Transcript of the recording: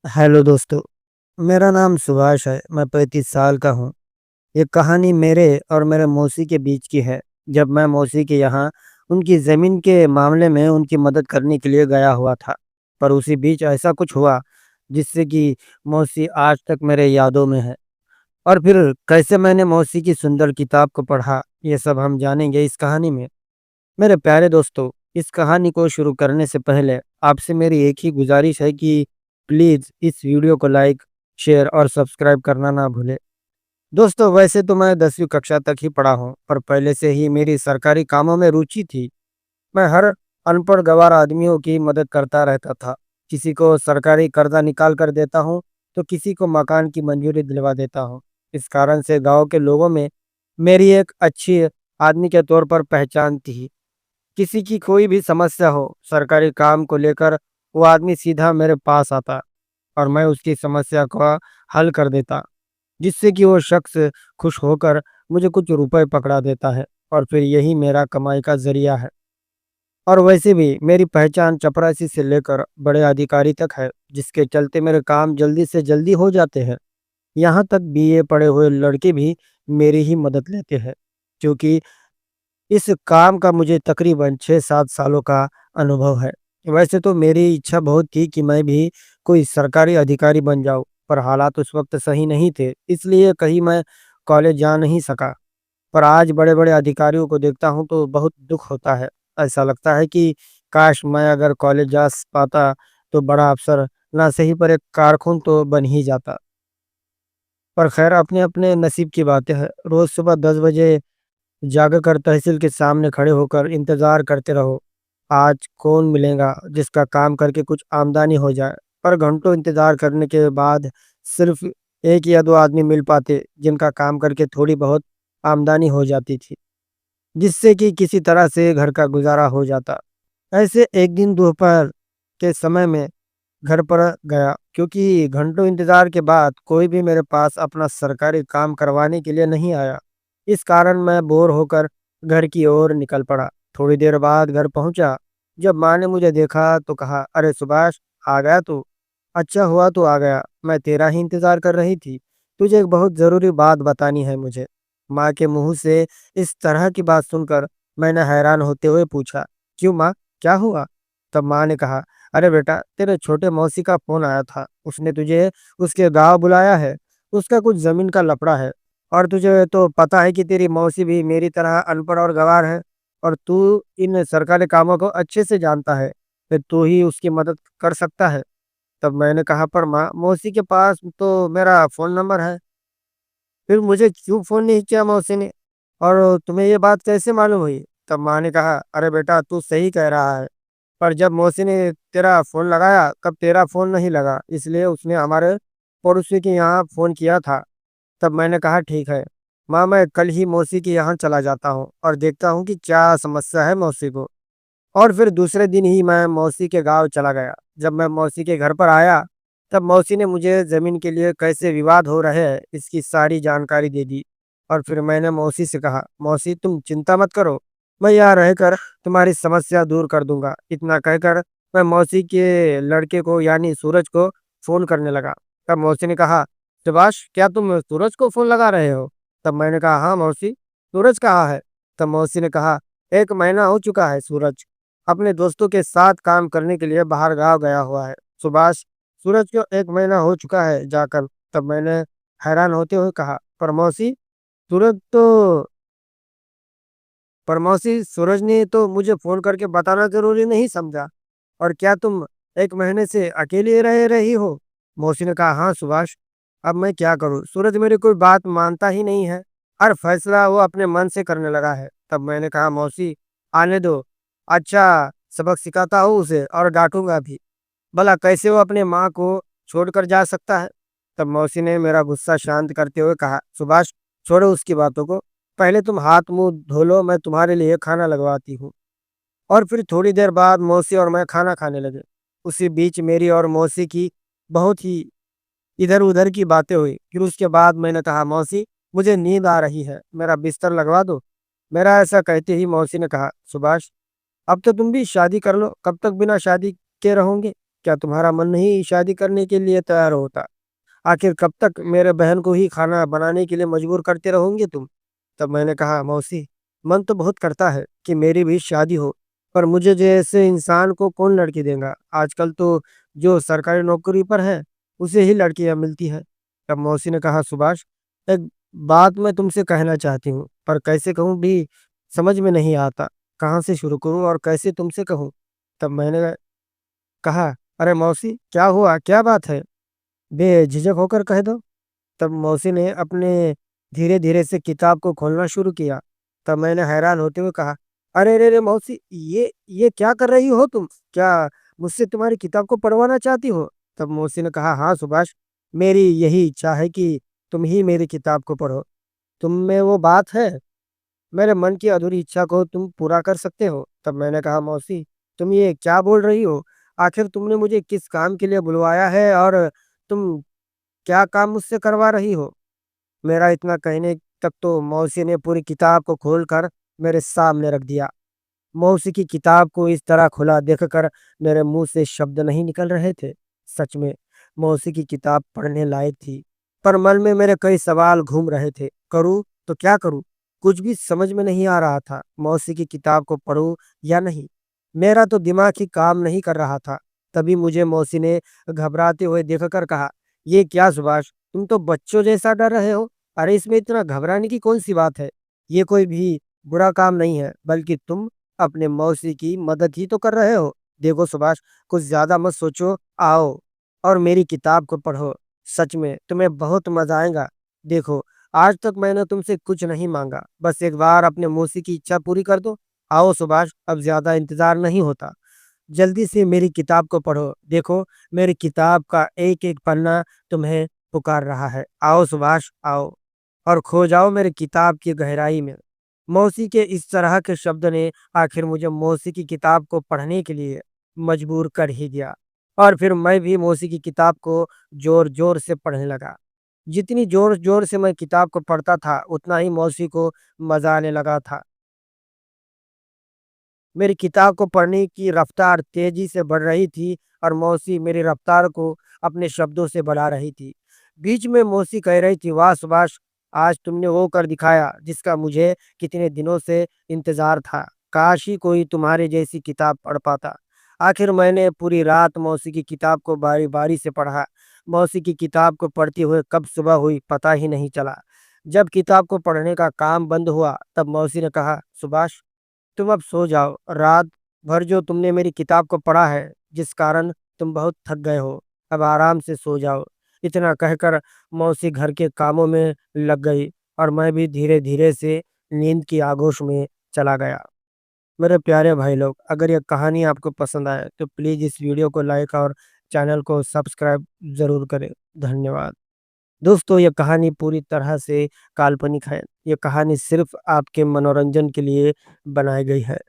Hello दोस्तों, मेरा नाम सुभाष है, मैं 35 साल का हूँ। ये कहानी मेरे और मेरे मौसी के बीच की है। जब मैं मौसी के यहाँ उनकी ज़मीन के मामले में उनकी मदद करने के लिए गया हुआ था। पर उसी बीच ऐसा कुछ हुआ, जिससे कि मौसी आज तक मेरे यादों में है। और फिर कैसे मैंने मौसी की सुंदर किताब को पढ़ा, ये सब हम जानेंगे इस कहानी में। मेरे प्यारे दोस्तों, इस कहानी को शुरू करने से पहले आपसे मेरी एक ही गुजारिश है कि प्लीज़ इस वीडियो को लाइक, शेयर और सब्सक्राइब करना ना भूलें। दोस्तों, वैसे तो मैं 10वीं कक्षा तक ही पढ़ा हूँ, पर पहले से ही मेरी सरकारी कामों में रुचि थी। मैं हर अनपढ़ गँवार आदमियों की मदद करता रहता था। किसी को सरकारी कर्जा निकाल कर देता हूँ, तो किसी को मकान की मंजूरी दिलवा देता हूँ। इस कारण से गाँव के लोगों में मेरी एक अच्छी आदमी के तौर पर पहचान थी। किसी की कोई भी समस्या हो, सरकारी काम को लेकर वो आदमी सीधा मेरे पास आता और मैं उसकी समस्या का हल कर देता, जिससे कि वो शख्स खुश होकर मुझे कुछ रुपए पकड़ा देता है और फिर यही मेरा कमाई का ज़रिया है। और वैसे भी मेरी पहचान चपरासी से लेकर बड़े अधिकारी तक है, जिसके चलते मेरे काम जल्दी से जल्दी हो जाते हैं। यहाँ तक बीए पढ़े हुए लड़के भी मेरी ही मदद लेते हैं, क्योंकि इस काम का मुझे तकरीबन 6-7 सालों का अनुभव है। वैसे तो मेरी इच्छा बहुत थी कि मैं भी कोई सरकारी अधिकारी बन जाऊँ, पर हालात उस वक़्त सही नहीं थे, इसलिए कहीं मैं कॉलेज जा नहीं सका। पर आज बड़े-बड़े अधिकारियों को देखता हूँ तो बहुत दुःख होता है। ऐसा लगता है कि काश मैं अगर कॉलेज जा पाता तो बड़ा अफ़सर ना सही पर एक कारकुन तो बन ही जाता। पर ख़ैर, अपने-अपने नसीब की बातें हैं। रोज़ सुबह 10 बजे जाकर कर तहसील के सामने खड़े होकर इंतजार करते रहो। आज कौन मिलेगा जिसका काम करके कुछ आमदनी हो जाए। पर घंटों इंतजार करने के बाद सिर्फ 1 या 2 आदमी मिल पाते जिनका काम करके थोड़ी बहुत आमदनी हो जाती थी, जिससे कि किसी तरह से घर का गुज़ारा हो जाता। ऐसे एक दिन दोपहर के समय में घर पर गया, क्योंकि घंटों इंतजार के बाद कोई भी मेरे पास अपना सरकारी काम करवाने के लिए नहीं आया। इस कारण मैं बोर होकर घर की ओर निकल पड़ा। थोड़ी देर बाद घर पहुंचा। जब माँ ने मुझे देखा तो कहा, अरे सुभाष, आ गया तू। अच्छा हुआ तू आ गया, मैं तेरा ही इंतजार कर रही थी। तुझे एक बहुत जरूरी बात बतानी है मुझे। माँ के मुंह से इस तरह की बात सुनकर मैंने हैरान होते हुए पूछा, क्यों माँ, क्या हुआ? तब माँ ने कहा, अरे बेटा, तेरे छोटे मौसी का फ़ोन आया था। उसने तुझे उसके गाँव बुलाया है। उसका कुछ ज़मीन का लफड़ा है और तुझे तो पता है कि तेरी मौसी भी मेरी तरह अनपढ़ और गँवार है और तू इन सरकारी कामों को अच्छे से जानता है। फिर तू ही उसकी मदद कर सकता है। तब मैंने कहा, पर माँ, मौसी के पास तो मेरा फ़ोन नंबर है। फिर मुझे क्यों फ़ोन नहीं किया मौसी ने? और तुम्हें ये बात कैसे मालूम हुई? तब माँ ने कहा, अरे बेटा, तू सही कह रहा है। पर जब मौसी ने तेरा फ़ोन लगाया तब तेरा फ़ोन नहीं लगा, इसलिए उसने हमारे पड़ोसी के यहाँ फ़ोन किया था। तब मैंने कहा, ठीक है माँ, मैं कल ही मौसी के यहाँ चला जाता हूँ और देखता हूँ कि क्या समस्या है मौसी को। और फिर दूसरे दिन ही मैं मौसी के गाँव चला गया। जब मैं मौसी के घर पर आया, तब मौसी ने मुझे ज़मीन के लिए कैसे विवाद हो रहे हैं, इसकी सारी जानकारी दे दी। और फिर मैंने मौसी से कहा, मौसी तुम चिंता मत करो, मैं यहाँ रहकर तुम्हारी समस्या दूर कर दूँगा। इतना कहकर मैं मौसी के लड़के को यानी सूरज को फ़ोन करने लगा। तब मौसी ने कहा, सुभाष, क्या तुम सूरज को फ़ोन लगा रहे हो? तब मैंने कहा, हाँ मौसी, सूरज कहाँ है? तब मौसी ने कहा, 1 महीना हो चुका है सूरज अपने दोस्तों के साथ काम करने के लिए बाहर गाँव गया हुआ है। सुभाष, सूरज को 1 महीना हो चुका है जाकर। तब मैंने हैरान होते हुए कहा, पर मौसी, सूरज तो पर मौसी, सूरज ने तो मुझे फ़ोन करके बताना ज़रूरी नहीं समझा। और क्या तुम 1 महीने से अकेले रह रही हो? मौसी ने कहा, हाँ सुभाष, अब मैं क्या करूँ? सूरज मेरी कोई बात मानता ही नहीं है। हर फैसला वो अपने मन से करने लगा है। तब मैंने कहा, मौसी, आने दो। अच्छा, सबक सिखाता हूँ उसे और डाँटूँगा भी। भला कैसे वो अपने माँ को छोड़कर जा सकता है? तब मौसी ने मेरा गुस्सा शांत करते हुए कहा, सुभाष, छोड़ो उसकी बातों को। पहले तुम हाथ-मुँह धो लो, मैं तुम्हारे लिए खाना लगवाती हूँ। और फिर थोड़ी देर बाद मौसी और मैं खाना खाने लगे। उसी बीच मेरी और मौसी की बहुत ही इधर-उधर की बातें हुई। फिर उसके बाद मैंने कहा, मौसी, मुझे नींद आ रही है, मेरा बिस्तर लगवा दो। मेरा ऐसा कहते ही मौसी ने कहा, सुभाष, अब तो तुम भी शादी कर लो, कब तक बिना शादी के रहोगे? क्या तुम्हारा मन नहीं शादी करने के लिए तैयार होता? आखिर कब तक मेरे बहन को ही खाना बनाने के लिए मजबूर करते रहोगे तुम? तब मैंने कहा, मौसी, मन तो बहुत करता है कि मेरी भी शादी हो, पर मुझे जैसे इंसान को कौन लड़की देगा? आजकल तो जो सरकारी नौकरी पर है, उसे ही लड़कियां मिलती है। तब मौसी ने कहा, सुभाष, एक बात मैं तुमसे कहना चाहती हूँ, पर कैसे कहूँ भी समझ में नहीं आता। कहाँ से शुरू करूँ और कैसे तुमसे कहूँ? तब मैंने कहा, अरे मौसी, क्या हुआ? क्या बात है? बेझिझक होकर कह दो। तब मौसी ने अपने धीरे-धीरे से किताब को खोलना शुरू किया। तब मैंने हैरान होते हुए कहा, "अरे रे रे मौसी, ये क्या कर रही हो तुम? क्या मुझसे तुम्हारी किताब को पढ़वाना चाहती हो?" तब मौसी ने कहा, "हाँ सुभाष, मेरी यही इच्छा है कि तुम ही मेरी किताब को पढ़ो। तुम में वो बात है, मेरे मन की अधूरी इच्छा को तुम पूरा कर सकते हो।" तब मैंने कहा, "मौसी, तुम ये क्या बोल रही हो? आखिर तुमने मुझे किस काम के लिए बुलवाया है और तुम क्या काम मुझसे करवा रही हो?" मेरा इतना कहने तक तो मौसी ने पूरी किताब को खोलकर मेरे सामने रख दिया। मौसी की किताब को इस तरह खुला देखकर मेरे मुंह से शब्द नहीं निकल रहे थे। सच में मौसी की किताब पढ़ने लायक थी, पर मन में मेरे कई सवाल घूम रहे थे। करूँ तो क्या करूँ? कुछ भी समझ में नहीं आ रहा था। मौसी की किताब को पढूँ या नहीं? मेरा तो दिमाग ही काम नहीं कर रहा था। तभी मुझे मौसी ने घबराते हुए देखकर कहा, "ये क्या सुभाष, तुम तो बच्चों जैसा डर रहे हो। अरे इसमें इतना घबराने की कौन-सी बात है? ये कोई भी बुरा काम नहीं है, बल्कि तुम अपने मौसी की मदद ही तो कर रहे हो। देखो सुभाष, कुछ ज़्यादा मत सोचो, आओ और मेरी किताब को पढ़ो। सच में तुम्हें बहुत मज़ा आएगा। देखो, आज तक मैंने तुमसे कुछ नहीं माँगा, बस एक बार अपने मौसी की इच्छा पूरी कर दो। आओ सुभाष, अब ज़्यादा इंतज़ार नहीं होता। जल्दी से मेरी किताब को पढ़ो। देखो, मेरी किताब का एक-एक पन्ना तुम्हें पुकार रहा है। आओ सुभाष, आओ और खो जाओ मेरी किताब की गहराई में।" मौसी के इस तरह के शब्द ने आखिर मुझे मौसी की किताब को पढ़ने के लिए मजबूर कर ही दिया और फिर मैं भी मौसी की किताब को ज़ोर-ज़ोर से पढ़ने लगा। जितनी ज़ोर-ज़ोर से मैं किताब को पढ़ता था, उतना ही मौसी को मज़ा आने लगा था। मेरी किताब को पढ़ने की रफ्तार तेजी से बढ़ रही थी और मौसी मेरी रफ्तार को अपने शब्दों से बढ़ा रही थी। बीच में मौसी कह रही थी, "वाह सुभाष! आज तुमने वो कर दिखाया जिसका मुझे कितने दिनों से इंतज़ार था। काश ही कोई तुम्हारे जैसी किताब पढ़ पाता।" आखिर मैंने पूरी रात मौसी की किताब को बारी-बारी से पढ़ा। मौसी की किताब को पढ़ते हुए कब सुबह हुई पता ही नहीं चला। जब किताब को पढ़ने का काम बंद हुआ, तब मौसी ने कहा, "सुभाष, तुम अब सो जाओ। रात भर जो तुमने मेरी किताब को पढ़ा है, जिस कारण तुम बहुत थक गए हो, अब आराम से सो जाओ।" इतना कहकर मौसी घर के कामों में लग गई और मैं भी धीरे-धीरे से नींद की आगोश में चला गया। मेरे प्यारे भाई लोग, अगर ये कहानी आपको पसंद आए, तो प्लीज़ इस वीडियो को लाइक और चैनल को सब्सक्राइब ज़रूर करें। धन्यवाद। दोस्तों, ये कहानी पूरी तरह से काल्पनिक है। ये कहानी सिर्फ़ आपके मनोरंजन के लिए बनाई गई है।